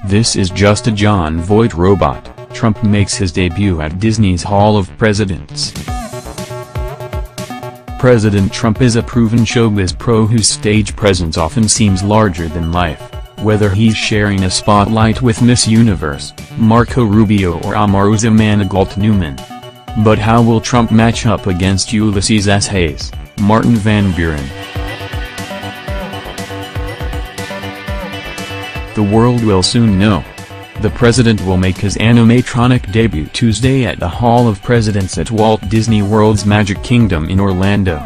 This is just a Jon Voight robot. Trump makes his debut at Disney's Hall of Presidents. President Trump is a proven showbiz pro whose stage presence often seems larger than life, whether he's sharing a spotlight with Miss Universe, Marco Rubio or Omarosa Manigault-Newman. But how will Trump match up against Ulysses S. Hayes, Martin Van Buren? The world will soon know. The president will make his animatronic debut Tuesday at the Hall of Presidents at Walt Disney World's Magic Kingdom in Orlando.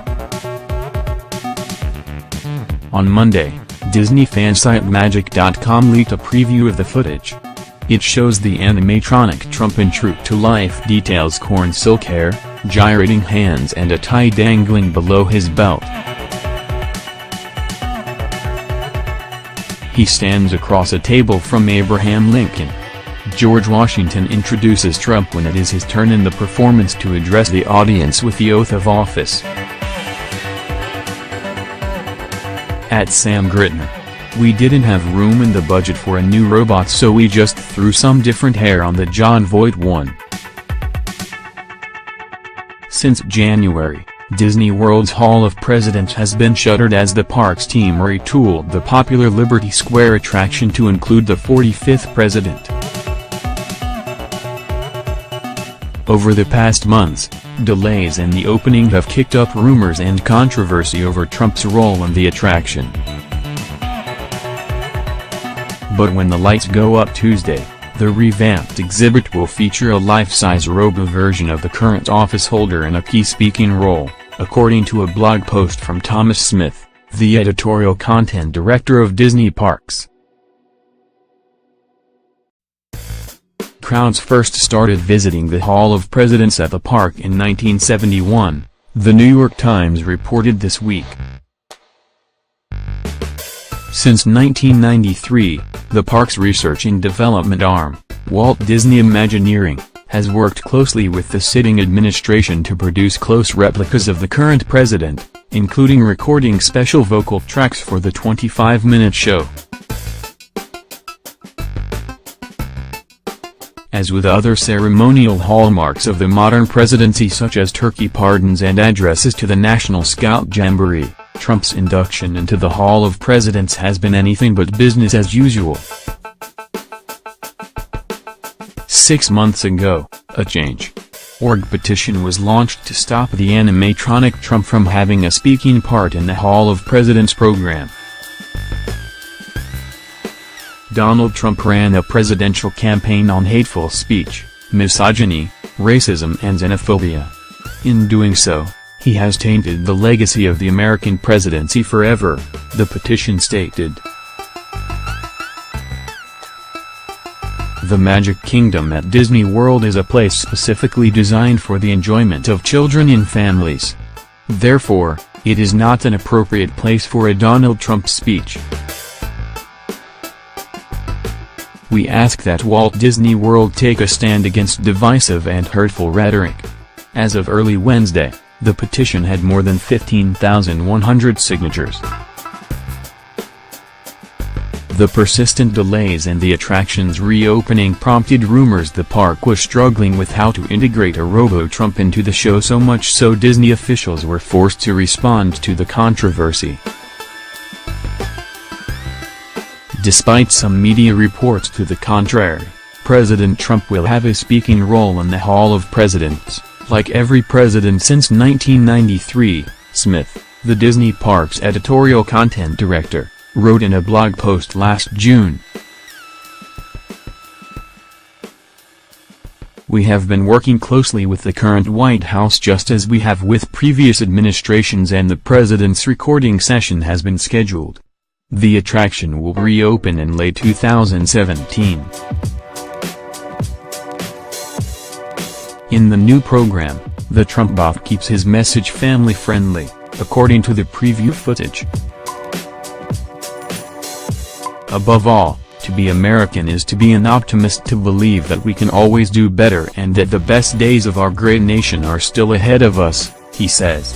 On Monday, Disney fan site Magic.com leaked a preview of the footage. It shows the animatronic Trump in true-to-life details: corn silk hair, gyrating hands and a tie dangling below his belt. He stands across a table from Abraham Lincoln. George Washington introduces Trump when it is his turn in the performance to address the audience with the oath of office. At Sam Gritner: "We didn't have room in the budget for a new robot, so we just threw some different hair on the Jon Voight one." Since January, Disney World's Hall of Presidents has been shuttered as the parks team retooled the popular Liberty Square attraction to include the 45th president. Over the past months, delays in the opening have kicked up rumors and controversy over Trump's role in the attraction. But when the lights go up Tuesday, the revamped exhibit will feature a life-size robo version of the current office holder in a key speaking role, according to a blog post from Thomas Smith, the editorial content director of Disney Parks. Crowds first started visiting the Hall of Presidents at the park in 1971, The New York Times reported this week. Since 1993, the park's research and development arm, Walt Disney Imagineering, has worked closely with the sitting administration to produce close replicas of the current president, including recording special vocal tracks for the 25-minute show. As with other ceremonial hallmarks of the modern presidency, such as turkey pardons and addresses to the National Scout Jamboree, Trump's induction into the Hall of Presidents has been anything but business as usual. 6 months ago, a Change.org petition was launched to stop the animatronic Trump from having a speaking part in the Hall of Presidents program. Donald Trump ran a presidential campaign on hateful speech, misogyny, racism and xenophobia. In doing so, he has tainted the legacy of the American presidency forever, the petition stated. The Magic Kingdom at Disney World is a place specifically designed for the enjoyment of children and families. Therefore, it is not an appropriate place for a Donald Trump speech. We ask that Walt Disney World take a stand against divisive and hurtful rhetoric. As of early Wednesday, the petition had more than 15,100 signatures. The persistent delays in the attraction's reopening prompted rumors the park was struggling with how to integrate a robo-Trump into the show, so much so Disney officials were forced to respond to the controversy. Despite some media reports to the contrary, President Trump will have a speaking role in the Hall of Presidents, like every president since 1993, Smith, the Disney Parks editorial content director, wrote in a blog post last June. "We have been working closely with the current White House just as we have with previous administrations, and the president's recording session has been scheduled. The attraction will reopen in late 2017. In the new program, the Trump bot keeps his message family-friendly, according to the preview footage. Above all, to be American is to be an optimist, to believe that we can always do better and that the best days of our great nation are still ahead of us," he says.